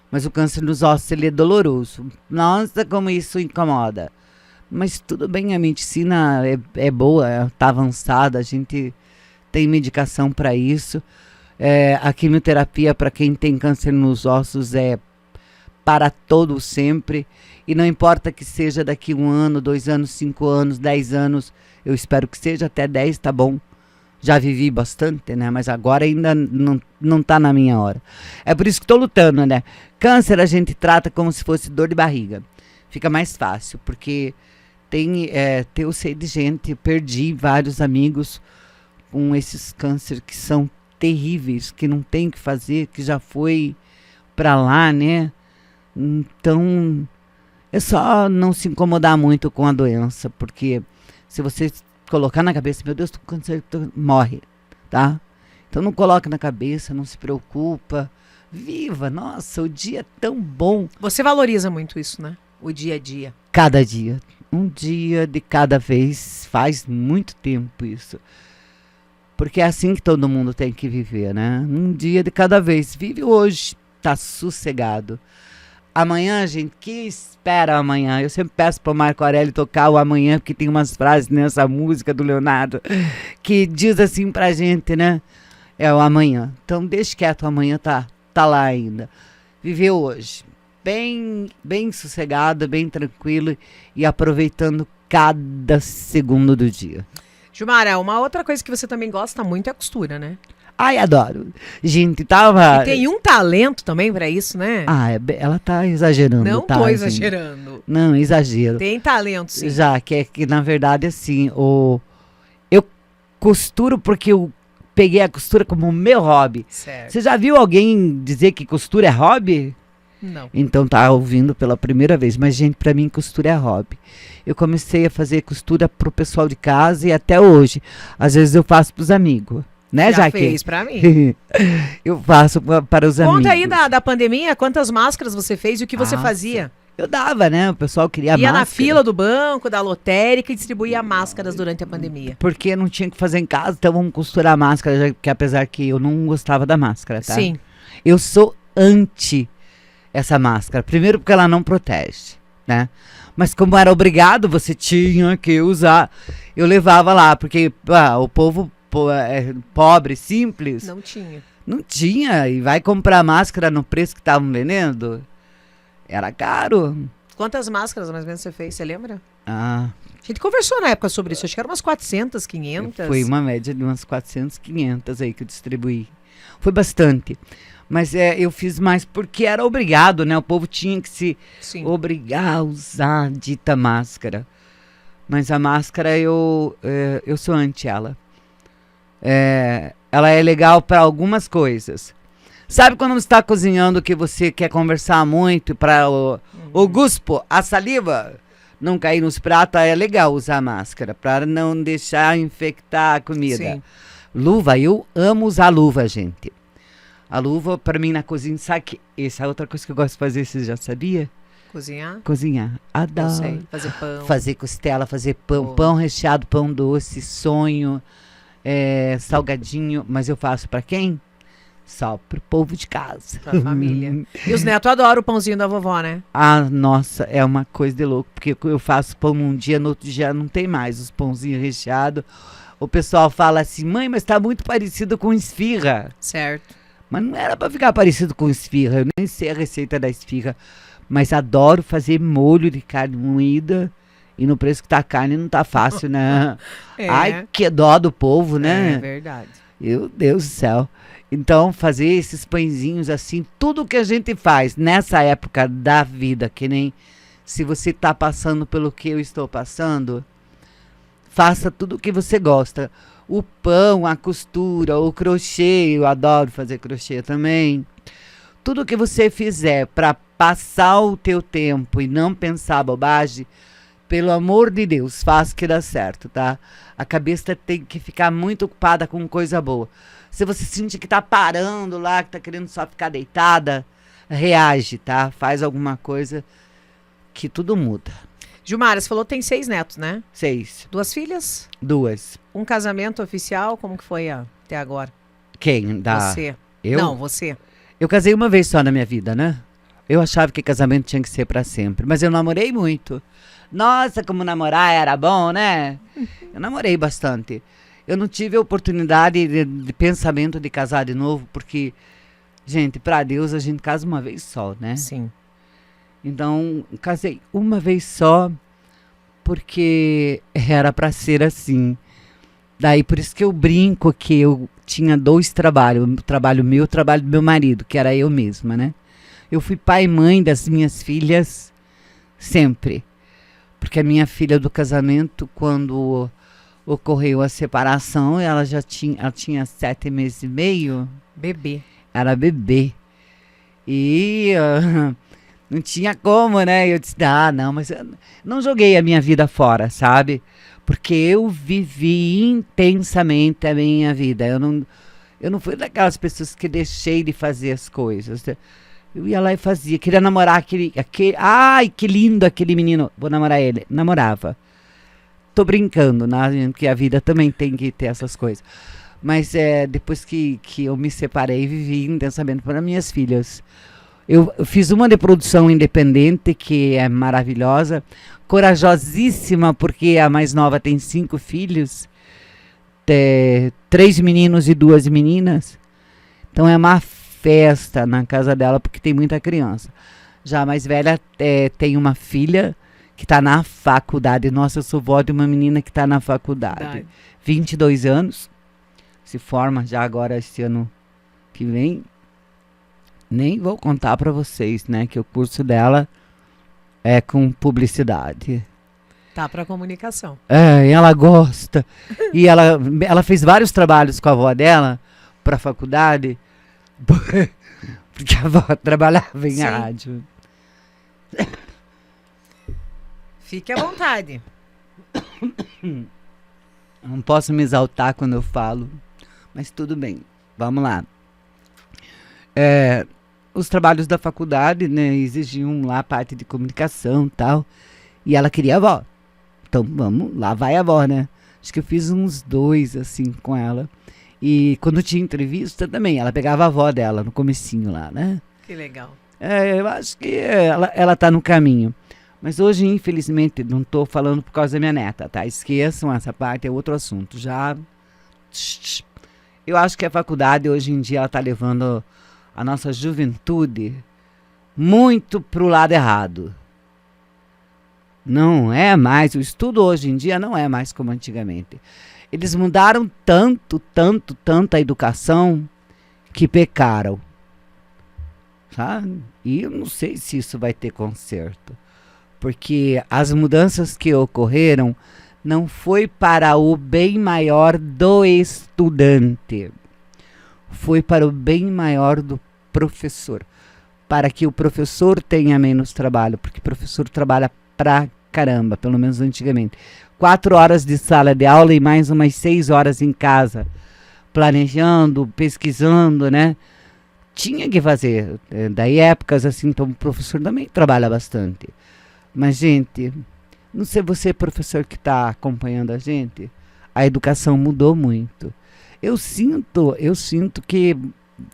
Mas o câncer nos ossos, ele é doloroso. Nossa, como isso incomoda. Mas tudo bem, a medicina é boa, está avançada, a gente tem medicação para isso. A quimioterapia para quem tem câncer nos ossos é para todo sempre. E não importa que seja daqui 1 ano, 2 anos, 5 anos, 10 anos. Eu espero que seja até 10, tá bom. Já vivi bastante, né? Mas agora ainda não tá na minha hora. É por isso que estou lutando, né? Câncer a gente trata como se fosse dor de barriga. Fica mais fácil, porque eu sei de gente, perdi vários amigos com esses cânceres que são terríveis, que não tem o que fazer, que já foi pra lá, né? Então, é só não se incomodar muito com a doença, porque se você colocar na cabeça, meu Deus, tô com câncer, morre, tá? Então não coloca na cabeça, não se preocupa. Viva, nossa, o dia é tão bom. Você valoriza muito isso, né? O dia a dia. Cada dia. Um dia de cada vez. Faz muito tempo isso. Porque é assim que todo mundo tem que viver, né? Um dia de cada vez. Vive hoje, tá sossegado. Amanhã, gente, que espera amanhã? Eu sempre peço para o Marco Aurélio tocar o amanhã, porque tem umas frases nessa música do Leonardo que diz assim pra gente, né? É o amanhã. Então, deixa quieto, o amanhã tá lá ainda. Viver hoje. Bem sossegado, bem tranquilo e aproveitando cada segundo do dia. Gilmara, uma outra coisa que você também gosta muito é a costura, né? Ai, adoro. Gente, tava... E tem um talento também pra isso, né? Ah, ela tá exagerando. Não tá, tô assim. exagerando. Não, exagero. Tem talento, sim. Já, que na verdade, assim, eu costuro porque eu peguei a costura como meu hobby. Certo. Você já viu alguém dizer que costura é hobby? Não. Então tá ouvindo pela primeira vez. Mas, gente, pra mim costura é hobby. Eu comecei a fazer costura pro pessoal de casa e até hoje. Às vezes eu faço pros amigos. Né, Já Jaque? fez pra mim. Eu faço para os amigos. Conta aí da pandemia, quantas máscaras você fez e o que você Nossa. fazia? Eu dava, né? O pessoal queria Ia máscara. na fila do banco, da lotérica e distribuía máscaras durante a pandemia. Porque não tinha que fazer em casa, então vamos costurar a máscara, que apesar que eu não gostava da máscara, tá? Sim. Eu sou anti essa máscara. Primeiro porque ela não protege, né? Mas como era obrigado, você tinha que usar. Eu levava lá, porque o povo pobre, simples, Não tinha. não tinha. E vai comprar máscara no preço que estavam vendendo? Era caro. Quantas máscaras mais ou menos você fez, você lembra? Ah, A gente conversou na época sobre isso, acho que eram umas 400, 500. foi uma média de umas 400, 500 aí que eu distribuí. Foi bastante. Mas eu fiz mais porque era obrigado, né? O povo tinha que se Sim. obrigar a usar a dita máscara. Mas a máscara, eu sou anti ela. Ela é legal para algumas coisas. Sabe quando você está cozinhando que você quer conversar muito para o guspo, a saliva não cair nos pratos? É legal usar máscara para não deixar infectar a comida. Sim. Luva, eu amo usar luva, gente. A luva, para mim, na cozinha, sabe que essa é outra coisa que eu gosto de fazer, você já sabia? Cozinhar? Cozinhar. Adoro. Não sei. Fazer pão. Fazer costela, fazer pão, Oh. pão recheado, pão doce, sonho, salgadinho. Mas eu faço para quem? Só pro povo de casa. Pra família. E os netos adoram o pãozinho da vovó, né? Ah, nossa, é uma coisa de louco. Porque eu faço pão um dia, no outro dia não tem mais os pãozinhos recheados. O pessoal fala assim, mãe, mas tá muito parecido com esfirra. Certo. Mas não era pra ficar parecido com esfirra. Eu nem sei a receita da esfirra. Mas adoro fazer molho de carne moída. E no preço que tá a carne não tá fácil, né? Ai, que dó do povo, né? É verdade. Meu Deus do céu. Então, fazer esses pãezinhos assim, tudo que a gente faz nessa época da vida, que nem se você tá passando pelo que eu estou passando, faça tudo o que você gosta. O pão, a costura, o crochê, eu adoro fazer crochê também. Tudo que você fizer para passar o teu tempo e não pensar bobagem, pelo amor de Deus, faça que dá certo, tá? A cabeça tem que ficar muito ocupada com coisa boa. Se você sentir que tá parando lá, que tá querendo só ficar deitada, reage, tá? Faz alguma coisa que tudo muda. Gilmara, você falou que tem 6 netos, né? 6. 2 filhas? 2. Um casamento oficial? Como que foi até agora? Quem? Você. Eu? Não, você. Eu casei uma vez só na minha vida, né? Eu achava que casamento tinha que ser pra sempre. Mas eu namorei muito. Nossa, como namorar era bom, né? Eu namorei bastante. Eu não tive a oportunidade de pensamento de casar de novo, porque, gente, pra Deus a gente casa uma vez só, né? Sim. Então, casei uma vez só, porque era pra ser assim. Daí, por isso que eu brinco que eu tinha 2 trabalhos. O trabalho meu e o trabalho do meu marido, que era eu mesma, né? Eu fui pai e mãe das minhas filhas sempre. Porque a minha filha do casamento, quando ocorreu a separação, ela tinha 7 meses e meio. Bebê. Era bebê. E não tinha como, né? Eu disse, não, mas eu não joguei a minha vida fora, sabe? Porque eu vivi intensamente a minha vida. Eu não fui daquelas pessoas que deixei de fazer as coisas. Eu ia lá e fazia. Queria namorar aquele. Ai, que lindo aquele menino. Vou namorar ele. Namorava. Tô brincando, né? Porque a vida também tem que ter essas coisas. Mas depois que eu me separei, vivi intensamente para minhas filhas. Eu fiz uma de produção independente, que é maravilhosa. Corajosíssima, porque a mais nova tem 5 filhos. 3 meninos e 2 meninas. Então é uma festa na casa dela, porque tem muita criança. Já a mais velha tem uma filha que está na faculdade. Nossa, eu sou vó de uma menina que está na faculdade. 22 anos. Se forma já agora esse ano que vem. Nem vou contar para vocês, né? Que o curso dela é com publicidade. Tá para comunicação. Ela gosta. E ela fez vários trabalhos com a avó dela para a faculdade. Porque a avó trabalhava em rádio. Fique à vontade. Não posso me exaltar quando eu falo, mas tudo bem. Vamos lá. Os trabalhos da faculdade, né, exigiam lá parte de comunicação e tal. E ela queria a avó. Então, vamos, lá vai a avó, né? Acho que eu fiz uns 2, assim, com ela. E quando tinha entrevista também, ela pegava a avó dela no comecinho lá, né? Que legal. Eu acho que ela tá no caminho. Mas hoje, infelizmente, não tô falando por causa da minha neta, tá? Esqueçam essa parte, é outro assunto. Eu acho que a faculdade, hoje em dia, ela tá levando a nossa juventude muito pro lado errado. Não é mais, o estudo hoje em dia não é mais como antigamente. Eles mudaram tanto a educação que pecaram. Sabe? E eu não sei se isso vai ter conserto. Porque as mudanças que ocorreram não foi para o bem maior do estudante. Foi para o bem maior do professor. Para que o professor tenha menos trabalho. Porque o professor trabalha pra caramba, pelo menos antigamente. 4 horas de sala de aula e mais umas 6 horas em casa. Planejando, pesquisando, né? Tinha que fazer. Daí épocas assim, então o professor também trabalha bastante. Mas, gente, não sei você, professor, que está acompanhando a gente, a educação mudou muito. Eu sinto que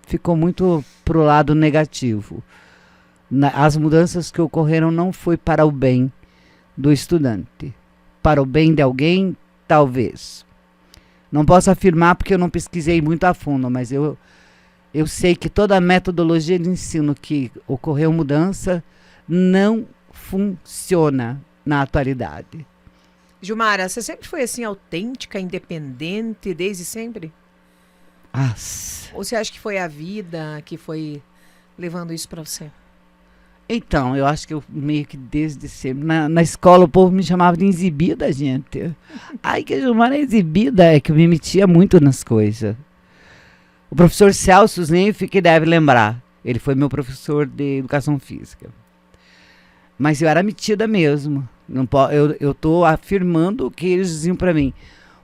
ficou muito pro lado negativo. As mudanças que ocorreram não foi para o bem do estudante. Para o bem de alguém, talvez. Não posso afirmar porque eu não pesquisei muito a fundo, mas eu Eu sei que toda a metodologia de ensino que ocorreu mudança não funciona na atualidade. Gilmara, você sempre foi assim, autêntica, independente, desde sempre? Ou você acha que foi a vida que foi levando isso pra você? Então, eu acho que eu meio que desde sempre. Na escola o povo me chamava de exibida, gente. Ai, que a Gilmara é exibida, é que eu me metia muito nas coisas. O professor Celso Zenf, que deve lembrar, ele foi meu professor de educação física. Mas eu era metida mesmo. Não eu tô afirmando o que eles diziam para mim.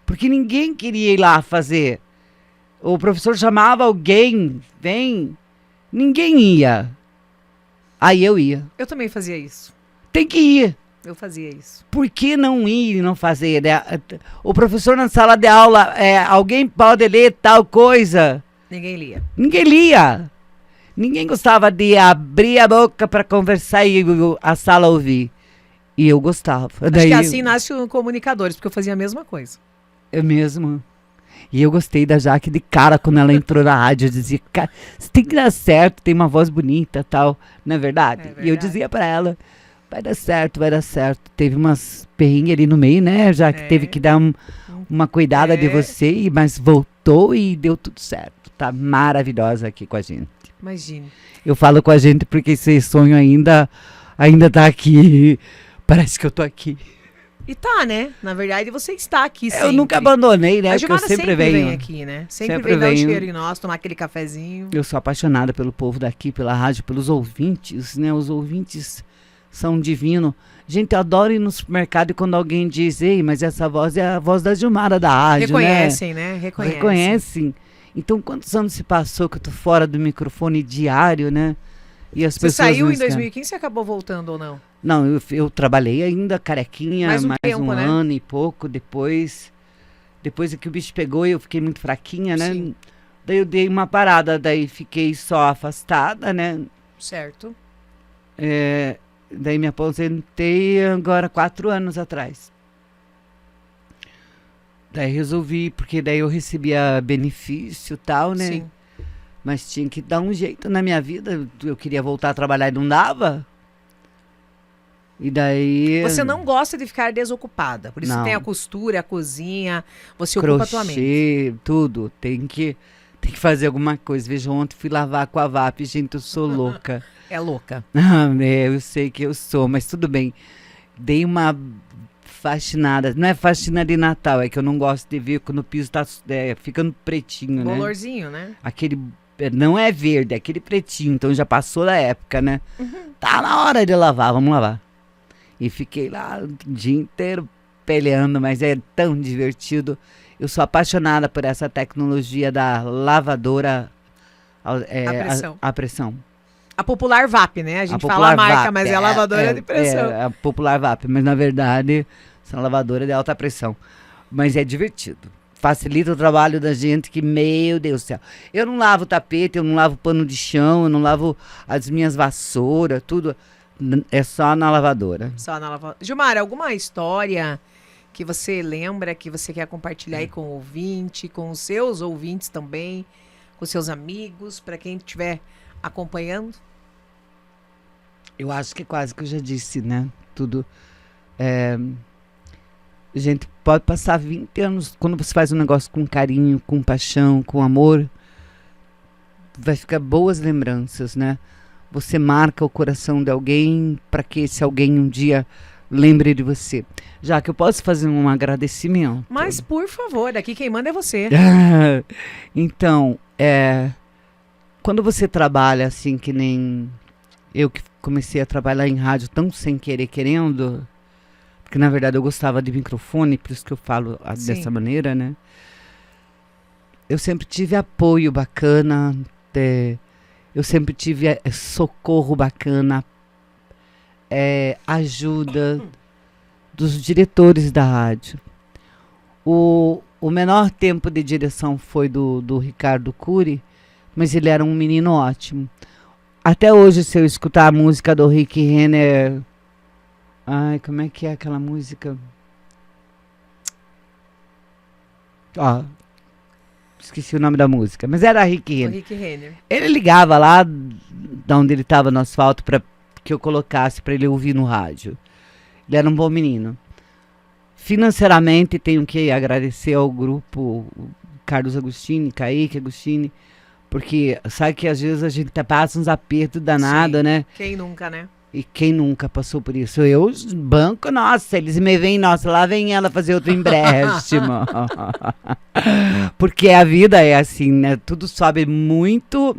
Porque ninguém queria ir lá fazer. O professor chamava alguém, vem, ninguém ia. Aí eu ia. Eu também fazia isso. Tem que ir. Eu fazia isso. Por que não ir e não fazer? Né? O professor na sala de aula, alguém pode ler tal coisa? Ninguém lia. Ninguém lia. Ninguém gostava de abrir a boca para conversar e a sala ouvir. E eu gostava. Acho que assim nasce o Comunicadores, porque eu fazia a mesma coisa. Eu mesmo. E eu gostei da Jaque de cara quando ela entrou na rádio. Eu dizia, cara, você tem que dar certo, tem uma voz bonita e tal. Não é verdade? É verdade. E eu dizia pra ela, vai dar certo, vai dar certo. Teve umas perrinhas ali no meio, né? Já que teve que dar uma cuidada de você, mas voltou e deu tudo certo. Tá maravilhosa aqui com a gente. Imagine. Eu falo com a gente porque esse sonho ainda tá aqui. Parece que eu tô aqui. E tá, né? Na verdade, você está aqui sempre. Eu nunca abandonei, né? A Porque eu Gilmara sempre venho. vem aqui, né? Sempre Sempre vem dar um venho. cheiro em nós, tomar aquele cafezinho. Eu sou apaixonada pelo povo daqui, pela rádio, pelos ouvintes, né? Os ouvintes são divinos. Gente, eu adoro ir no supermercado e quando alguém diz, ei, mas essa voz é a voz da Gilmara da rádio, Reconhecem, né? Reconhecem. Então, quantos anos se passou que eu tô fora do microfone diário, né? E as Você pessoas saiu não em esquecem. 2015 e acabou voltando ou não? Não, eu trabalhei ainda carequinha, Mais um mais tempo, um né? ano e pouco. Depois é que o bicho pegou e eu fiquei muito fraquinha, né? Sim. Daí eu dei uma parada, daí fiquei só afastada, né? Certo. Daí me aposentei agora 4 anos atrás. Daí resolvi, porque daí eu recebia benefício e tal, né? Sim. Mas tinha que dar um jeito na minha vida. Eu queria voltar a trabalhar e não dava. E daí... Você não gosta de ficar desocupada. Por isso Não. tem a costura, a cozinha. Você ocupa a tua mente. Crochê, tudo. Tem que fazer alguma coisa. Veja, ontem fui lavar com a VAP. Gente, eu sou louca. É louca. Eu sei que eu sou, mas tudo bem. Dei uma faxinada. Não é faxina de Natal, é que eu não gosto de ver quando o piso tá ficando pretinho, né? Bolorzinho, né? Aquele... Não é verde, é aquele pretinho. Então já passou da época, né? Tá na hora de lavar, vamos lavar. E fiquei lá o dia inteiro peleando, mas é tão divertido. Eu sou apaixonada por essa tecnologia da lavadora a pressão. A popular VAP, né? A gente fala popular a marca, VAP, mas é a lavadora de pressão. É a popular VAP, mas na verdade são lavadora de alta pressão. Mas é divertido. Facilita o trabalho da gente que, meu Deus do céu. Eu não lavo tapete, eu não lavo pano de chão, eu não lavo as minhas vassouras, tudo. É só na lavadora. Só na lavadora. Gilmara, alguma história que você lembra, que você quer compartilhar aí com o ouvinte, com os seus ouvintes também, com seus amigos, para quem estiver acompanhando? Eu acho que quase que eu já disse, né? Tudo. Gente, pode passar 20 anos, quando você faz um negócio com carinho, com paixão, com amor, vai ficar boas lembranças, né? Você marca o coração de alguém para que esse alguém um dia lembre de você. Já que eu posso fazer um agradecimento. Mas, por favor, aqui quem manda é você. Então, quando você trabalha assim, que nem eu que comecei a trabalhar em rádio tão sem querer, querendo, porque na verdade eu gostava de microfone, por isso que eu falo dessa maneira, né? Eu sempre tive apoio bacana, eu sempre tive socorro bacana, ajuda dos diretores da rádio. O menor tempo de direção foi do Ricardo Cury, mas ele era um menino ótimo. Até hoje, se eu escutar a música do Rick Renner... Ai, como é que é aquela música? Ó. Esqueci o nome da música, mas era Rick O Renner. Rick Renner. Ele ligava lá de onde ele estava no asfalto para que eu colocasse para ele ouvir no rádio. Ele era um bom menino. Financeiramente, tenho que agradecer ao grupo Carlos Agostini, Kaique Agostini, porque sabe que às vezes a gente passa uns apertos danados, né? Quem nunca, né? E quem nunca passou por isso? Eu, banco, nossa, eles me veem, nossa, lá vem ela fazer outro empréstimo. Porque a vida é assim, né? Tudo sobe muito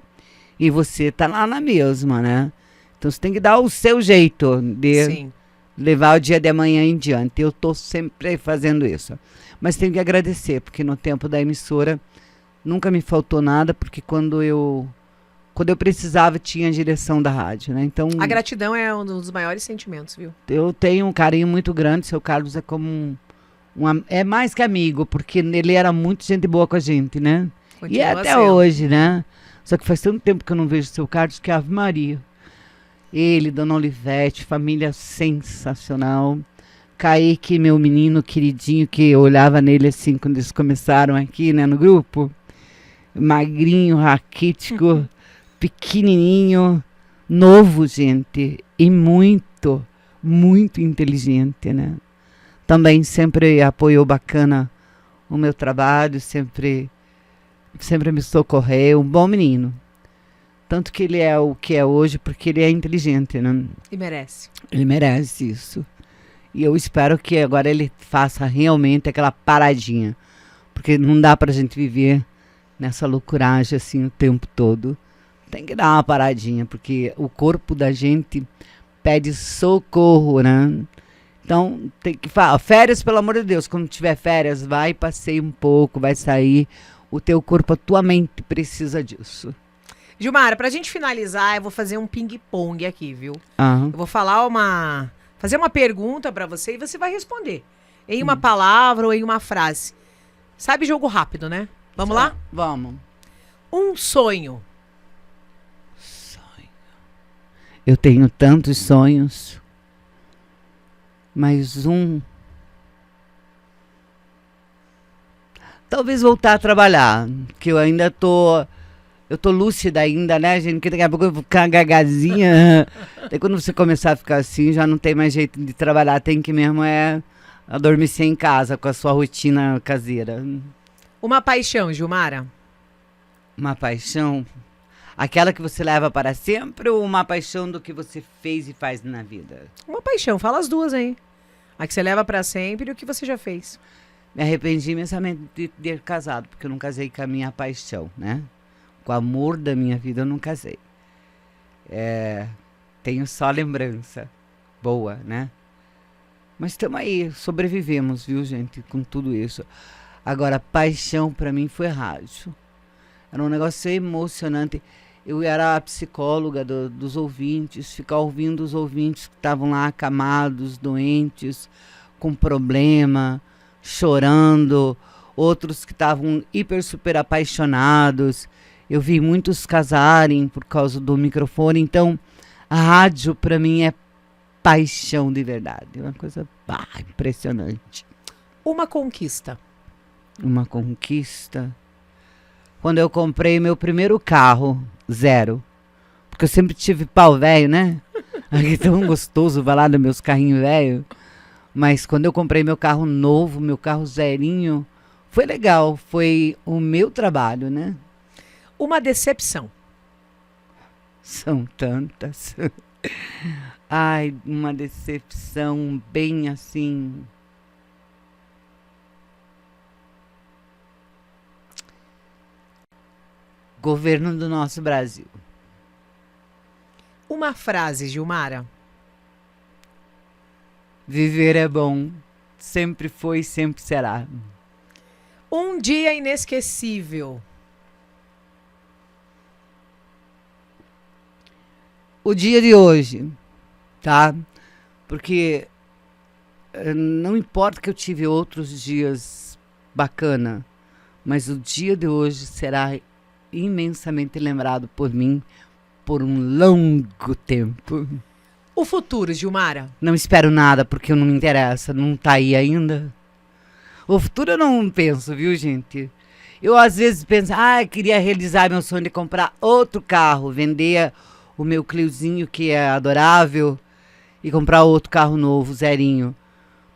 e você tá lá na mesma, né? Então você tem que dar o seu jeito de Sim. levar o dia de amanhã em diante. Eu tô sempre fazendo isso. Mas tenho que agradecer, porque no tempo da emissora nunca me faltou nada, porque quando eu precisava, tinha a direção da rádio, né? Então, A gratidão é um dos maiores sentimentos, viu? eu tenho um carinho muito grande. Seu Carlos é como é mais que amigo, porque ele era muito gente boa com a gente, né? E é Continua até sendo. hoje, né? Só que faz tanto tempo que eu não vejo o seu Carlos, que é Ave Maria. Ele, Dona Olivete, família sensacional. Kaique, meu menino queridinho, que eu olhava nele assim quando eles começaram aqui, né, no grupo. Magrinho, raquítico, pequenininho, novo, gente. E muito, muito inteligente, né? Também sempre apoiou bacana o meu trabalho, sempre me socorreu. Um bom menino. Tanto que ele é o que é hoje, porque ele é inteligente, né? E merece. Ele merece isso. E eu espero que agora ele faça realmente aquela paradinha. Porque não dá pra gente viver nessa loucuragem assim o tempo todo. Tem que dar uma paradinha, porque o corpo da gente pede socorro, né? Então, tem que falar, férias, pelo amor de Deus, quando tiver férias, vai, passeia um pouco, vai sair. O teu corpo, a tua mente precisa disso. Gilmara, pra gente finalizar, eu vou fazer um ping-pong aqui, viu? Aham. Eu vou fazer uma pergunta pra você e você vai responder. Em uma palavra ou em uma frase. Sabe jogo rápido, né? Vamos lá? Vamos. Um sonho. Eu tenho tantos sonhos, mas talvez voltar a trabalhar, que eu ainda tô lúcida ainda, né, gente? Porque daqui a pouco eu vou ficar gagazinha. Daí quando você começar a ficar assim, já não tem mais jeito de trabalhar, tem que mesmo adormecer em casa com a sua rotina caseira. Uma paixão, Gilmara. Uma paixão, aquela que você leva para sempre, ou uma paixão do que você fez e faz na vida? Uma paixão, fala as duas, hein? A que você leva pra sempre e o que você já fez. Me arrependi imensamente de ter casado, porque eu não casei com a minha paixão, né? Com o amor da minha vida eu não casei. Tenho só lembrança boa, né? Mas estamos aí, sobrevivemos, viu, gente, com tudo isso. Agora, paixão pra mim foi rádio. Era um negócio emocionante. Eu era a psicóloga dos ouvintes, ficar ouvindo os ouvintes que estavam lá acamados, doentes, com problema, chorando, outros que estavam hiper super apaixonados. Eu vi muitos casarem por causa do microfone. Então, a rádio para mim é paixão de verdade. É uma coisa impressionante. Uma conquista. Uma conquista. Quando eu comprei meu primeiro carro, 0. Porque eu sempre tive pau velho, né? É tão gostoso falar dos meus carrinhos velhos. Mas quando eu comprei meu carro novo, meu carro zerinho, foi legal. Foi o meu trabalho, né? Uma decepção. São tantas. Ai, uma decepção bem assim. Governo do nosso Brasil. Uma frase, Gilmara. Viver é bom. Sempre foi e sempre será. Um dia inesquecível. O dia de hoje, tá? Porque não importa que eu tive outros dias bacana, mas o dia de hoje será imensamente lembrado por mim por um longo tempo. O futuro, Gilmara. Não espero nada porque não me interessa, não tá aí ainda. O futuro eu não penso, viu, gente? Eu às vezes penso, queria realizar meu sonho de comprar outro carro, vender o meu Cliozinho, que é adorável, e comprar outro carro novo, zerinho.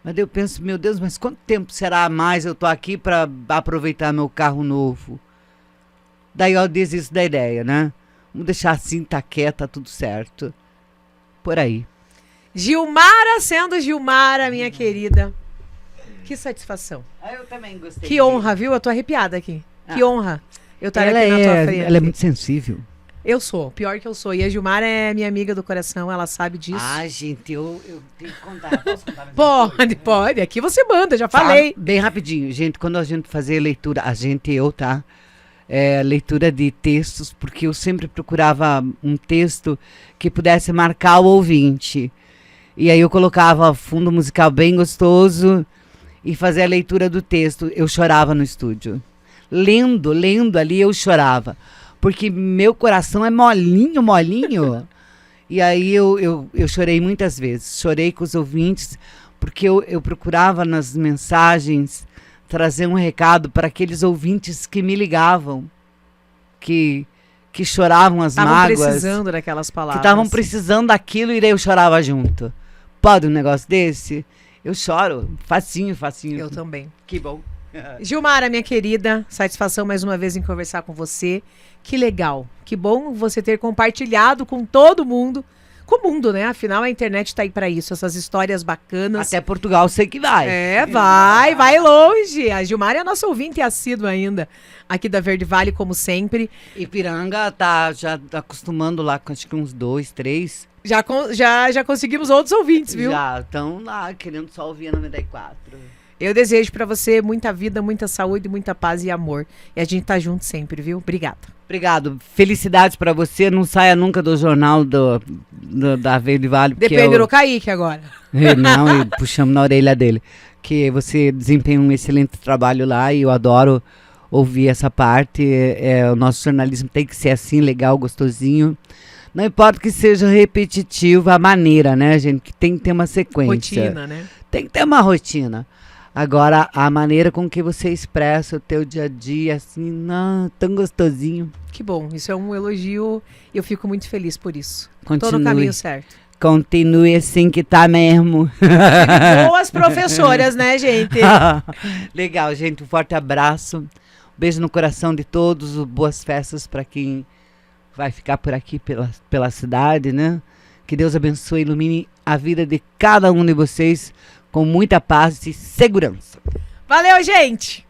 Mas daí eu penso, meu Deus, mas quanto tempo será mais eu tô aqui para aproveitar meu carro novo? Daí eu desisto da ideia, né? Vamos deixar assim, tá quieta, tudo certo. Por aí. Gilmara sendo Gilmara, minha querida. Que satisfação. Eu também gostei. Que honra, viu? Eu tô arrepiada aqui. Que honra eu estar aqui na tua frente. Ela é muito sensível. Eu sou, pior que eu sou. E a Gilmara é minha amiga do coração, ela sabe disso. Gente, eu tenho que contar. Posso contar? Pode. Aqui você manda, já falei. Bem rapidinho. Gente, quando a gente fazia leitura, tá? Leitura de textos, porque eu sempre procurava um texto que pudesse marcar o ouvinte. E aí eu colocava fundo musical bem gostoso e fazia a leitura do texto. Eu chorava no estúdio. Lendo ali eu chorava. Porque meu coração é molinho. E aí eu chorei muitas vezes. Chorei com os ouvintes, porque eu procurava nas mensagens trazer um recado para aqueles ouvintes que me ligavam, que choravam as mágoas. Estavam precisando daquelas palavras. Que estavam precisando daquilo e daí eu chorava junto. Pode um negócio desse? Eu choro. Facinho. Eu também. Que bom. Gilmara, minha querida, satisfação mais uma vez em conversar com você. Que legal. Que bom você ter compartilhado com todo mundo. Com o mundo, né? Afinal, a internet tá aí pra isso. Essas histórias bacanas. Até Portugal, sei que vai. Vai longe. A Gilmara é a nossa ouvinte assídua ainda. Aqui da Verde Vale, como sempre. Ipiranga já tá acostumando lá com acho que uns 2, 3. Já conseguimos outros ouvintes, viu? Já estão lá, querendo só ouvir a 94. Eu desejo pra você muita vida, muita saúde, muita paz e amor. E a gente tá junto sempre, viu? Obrigada. Obrigado. Felicidades pra você. Não saia nunca do jornal da Verde Vale. Depende do Kaique agora. Não, e puxamos na orelha dele. Que você desempenha um excelente trabalho lá e eu adoro ouvir essa parte. O nosso jornalismo tem que ser assim, legal, gostosinho. Não importa que seja repetitivo a maneira, né, gente? Que tem que ter uma sequência. Rotina, né? Tem que ter uma rotina. Agora, a maneira com que você expressa o teu dia a dia, assim, tão gostosinho. Que bom, isso é um elogio e eu fico muito feliz por isso. Continue. Tô no caminho certo. Continue assim que tá mesmo. Boas professoras, né, gente? Legal, gente. Um forte abraço. Um beijo no coração de todos. Boas festas para quem vai ficar por aqui pela cidade, né? Que Deus abençoe e ilumine a vida de cada um de vocês com muita paz e segurança. Valeu, gente!